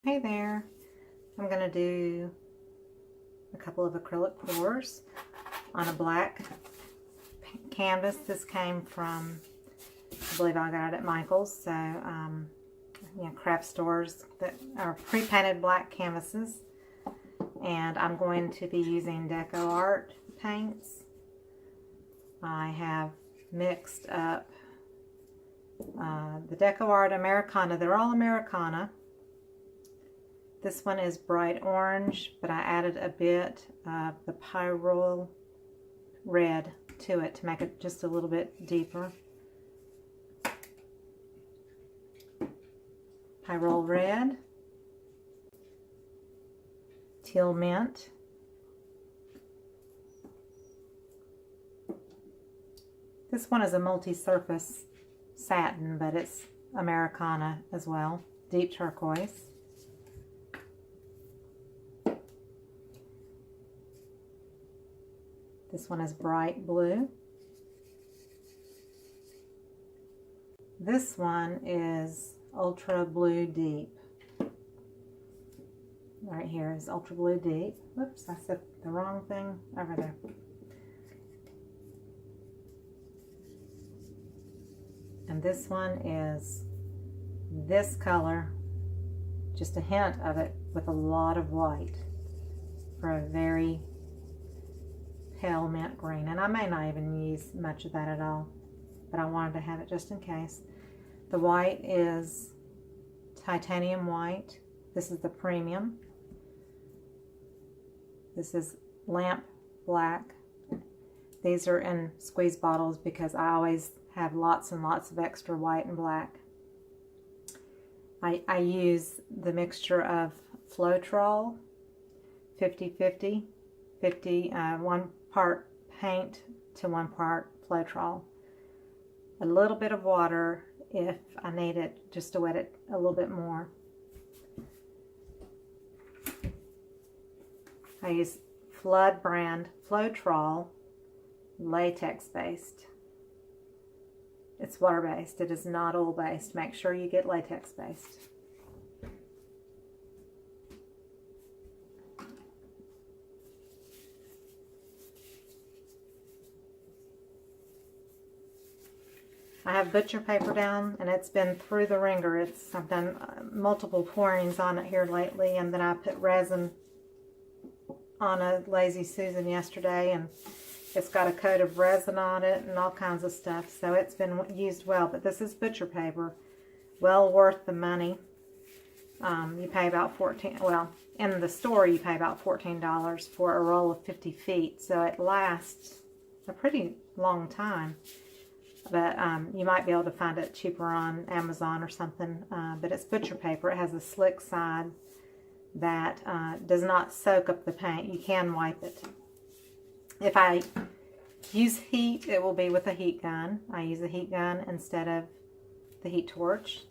Hey there, I'm going to do a couple of acrylic pours on a black canvas. This came from, I believe I got it at Michael's, so craft stores that are pre-painted black canvases. And I'm going to be using DecoArt paints. I have mixed up the DecoArt Americana. They're all Americana. This one is bright orange, but I added a bit of the Floetrol red to it to make it just a little bit deeper. Floetrol red, teal mint, this one is a multi-surface satin, but it's Americana as well, deep turquoise. This one is bright blue. This one is ultra blue deep. Right here is ultra blue deep. Whoops, I said the wrong thing over there. And this one is this color, just a hint of it with a lot of white for a very pale mint green, and I may not even use much of that at all, but I wanted to have it just in case. The white is titanium white. This is the premium. This is lamp black. These are in squeeze bottles because I always have lots and lots of extra white and black. I use the mixture of Floetrol 50-50, 1 part paint to 1 part Floetrol. A little bit of water if I need it, just to wet it a little bit more. I use Flood brand Floetrol, latex based. It's water based, it is not oil based. Make sure you get latex based. I have butcher paper down, and it's been through the ringer. I've done multiple pourings on it here lately, and then I put resin on a Lazy Susan yesterday, and it's got a coat of resin on it and all kinds of stuff, so it's been used well. But this is butcher paper, well worth the money. You pay about in the store you pay about $14 for a roll of 50 feet, so it lasts a pretty long time. But you might be able to find it cheaper on Amazon or something. But it's butcher paper. It has a slick side that does not soak up the paint. You can wipe it. If I use heat, it will be with a heat gun. I use a heat gun instead of the heat torch.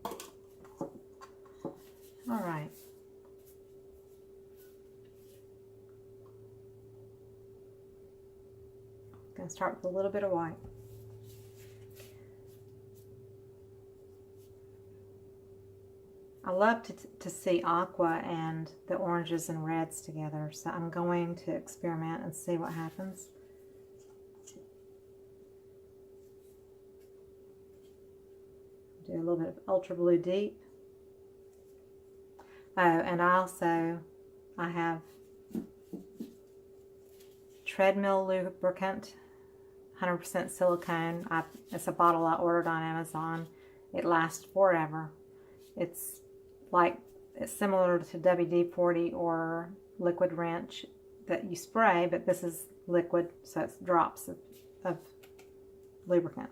All right. I'm going to start with a little bit of white. I love to see aqua and the oranges and reds together, so I'm going to experiment and see what happens. Do a little bit of ultra blue deep. Oh, and I have treadmill lubricant, 100% silicone. It's a bottle I ordered on Amazon. It lasts forever. It's similar to WD-40 or liquid wrench that you spray, but this is liquid, so it's drops of lubricant.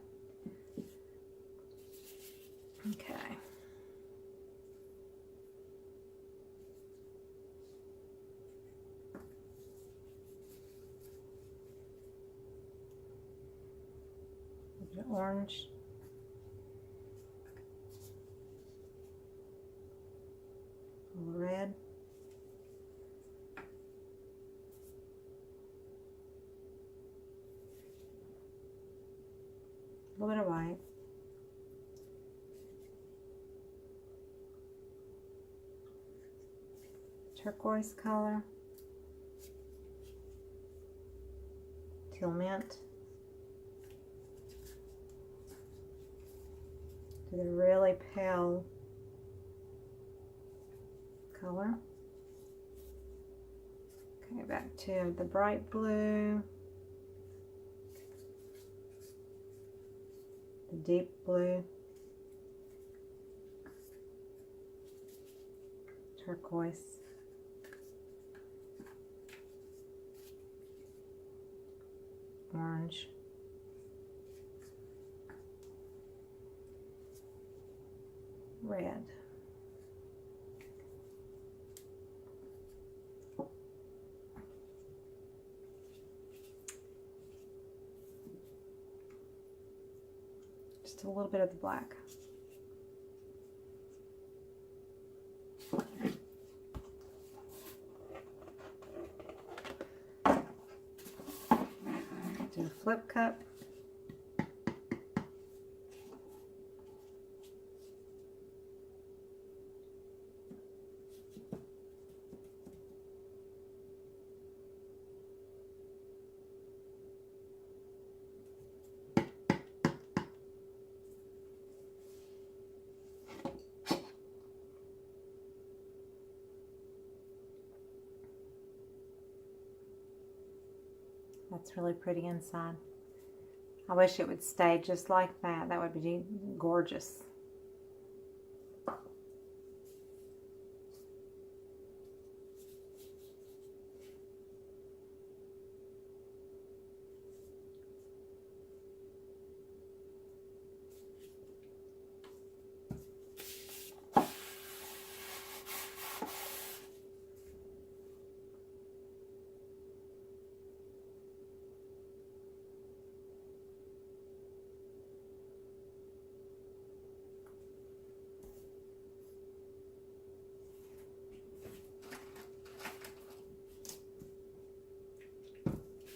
Okay. Orange. Red. A little bit of white. turquoise color, teal mint, to the really pale color. Okay, back to the bright blue, the deep blue, turquoise, orange, red. Just a little bit of the black. Do a flip cup. That's really pretty inside. I wish it would stay just like that. That would be gorgeous.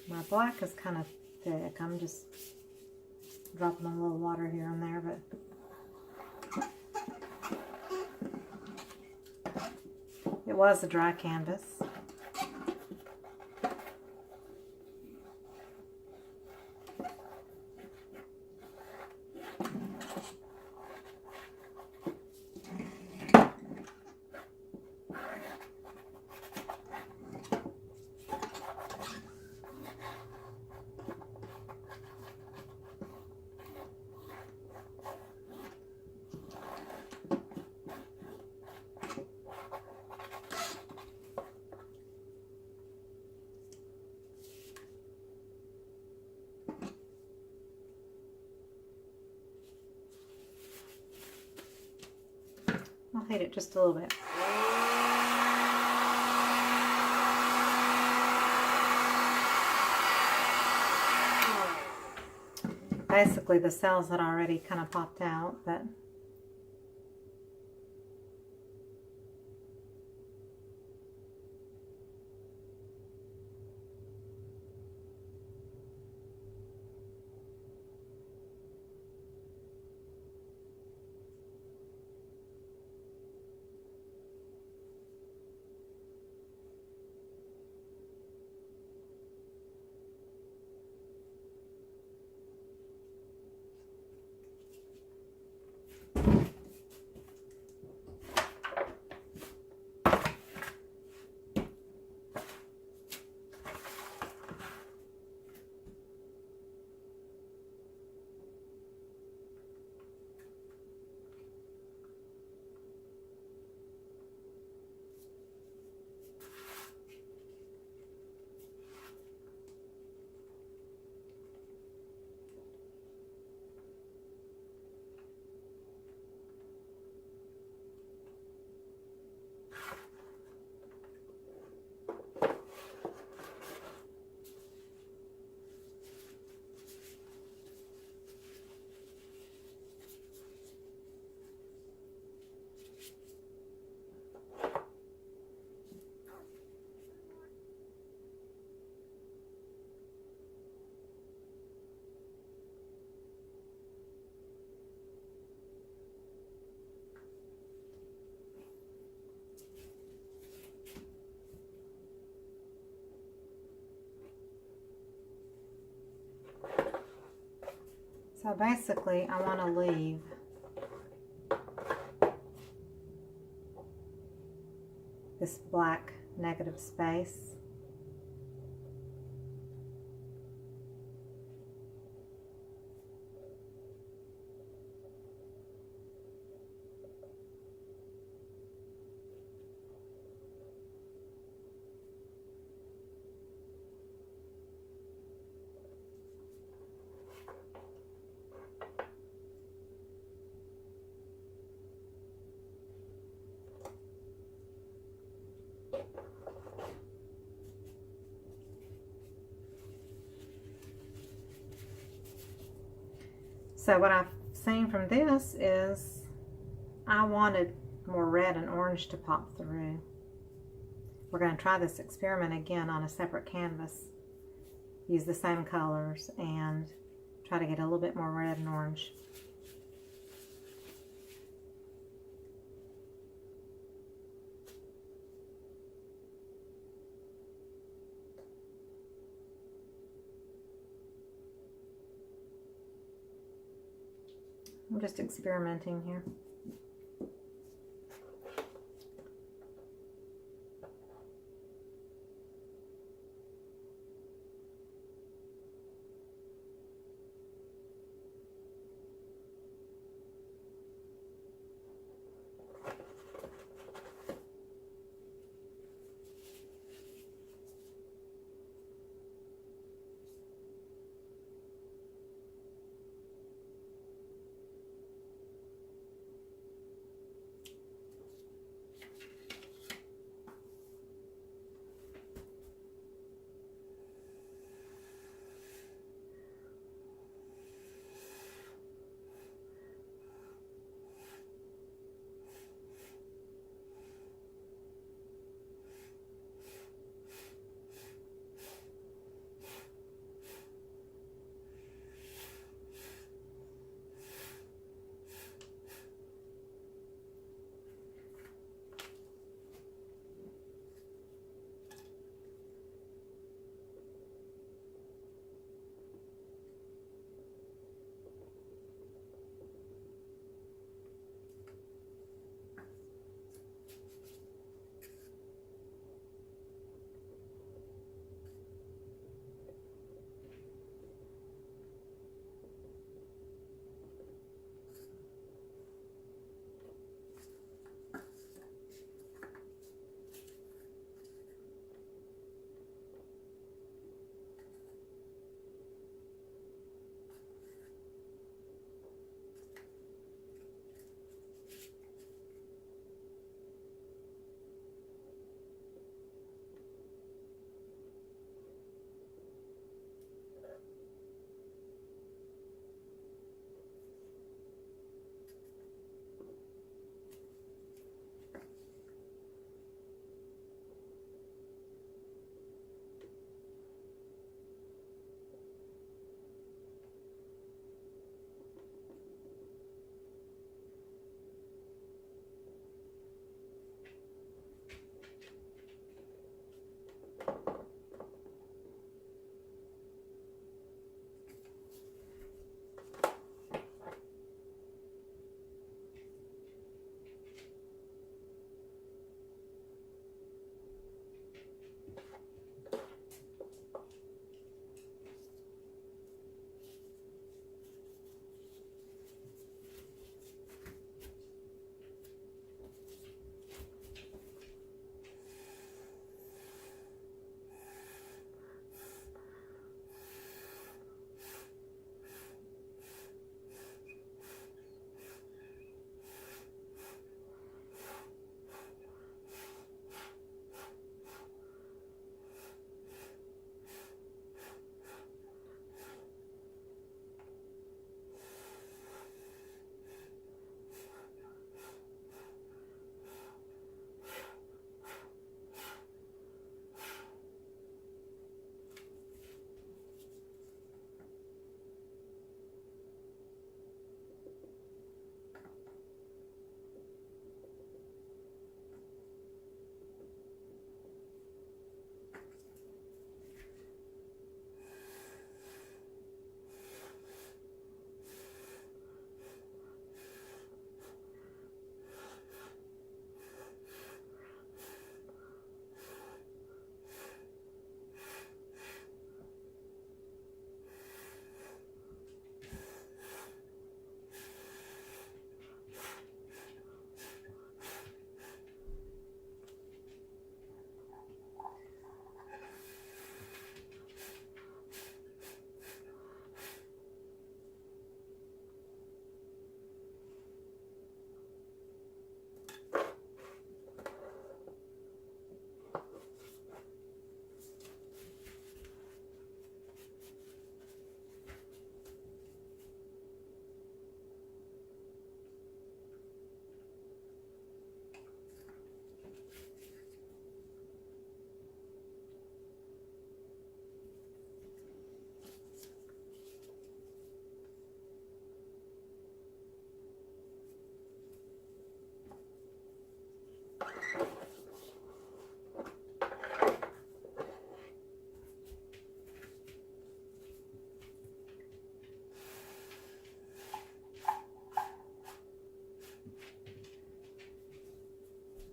My black is kind of thick. I'm just dropping a little water here and there, but it was a dry canvas. I'll heat it just a little bit. Basically, the cells had already kind of popped out, but So basically, I want to leave this black negative space. So what I've seen from this is I wanted more red and orange to pop through. We're going to try this experiment again on a separate canvas. Use the same colors and try to get a little bit more red and orange. I'm just experimenting here.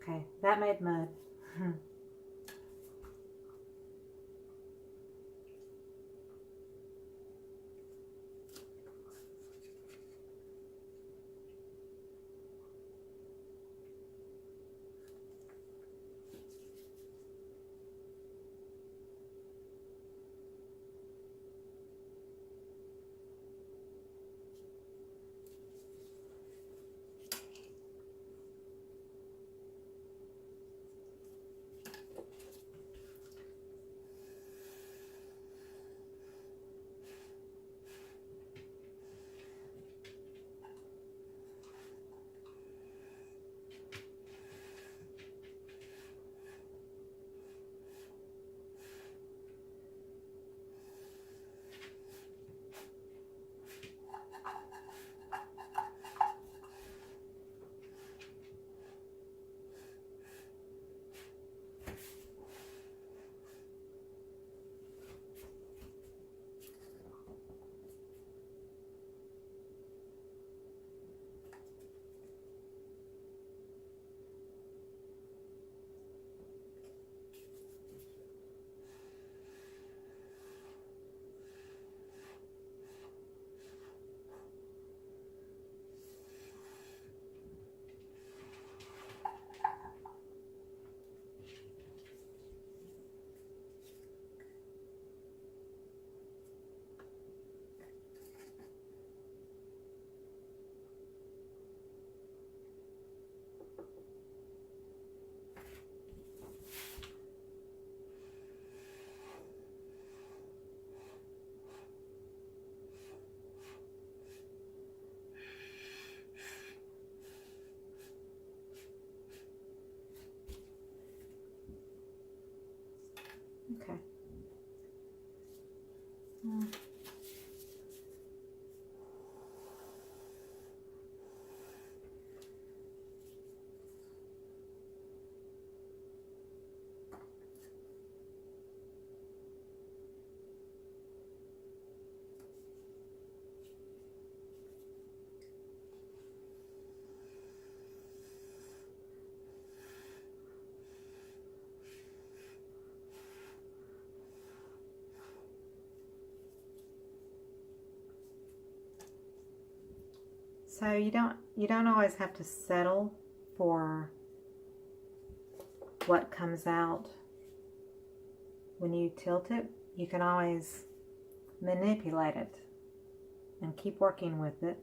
Okay, that made mud. Okay. So you don't always have to settle for what comes out when you tilt it. You can always manipulate it and keep working with it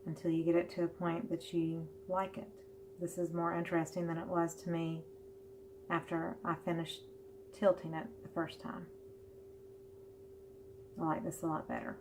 until you get it to a point that you like it. This is more interesting than it was to me after I finished tilting it the first time. I like this a lot better.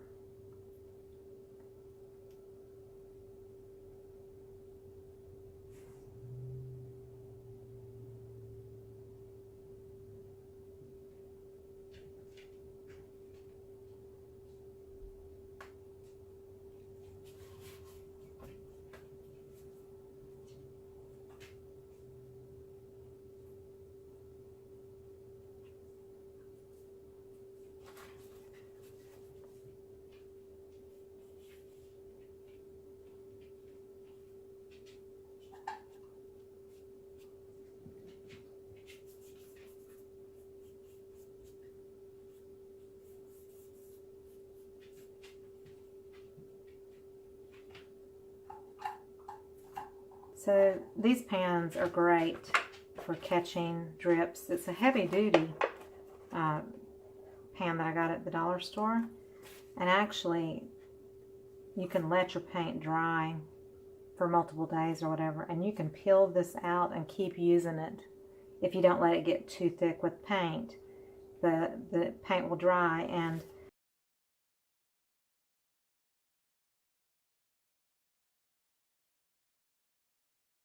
So these pans are great for catching drips. It's a heavy-duty pan that I got at the dollar store. And actually, you can let your paint dry for multiple days or whatever, and you can peel this out and keep using it. If you don't let it get too thick with paint, the paint will dry, and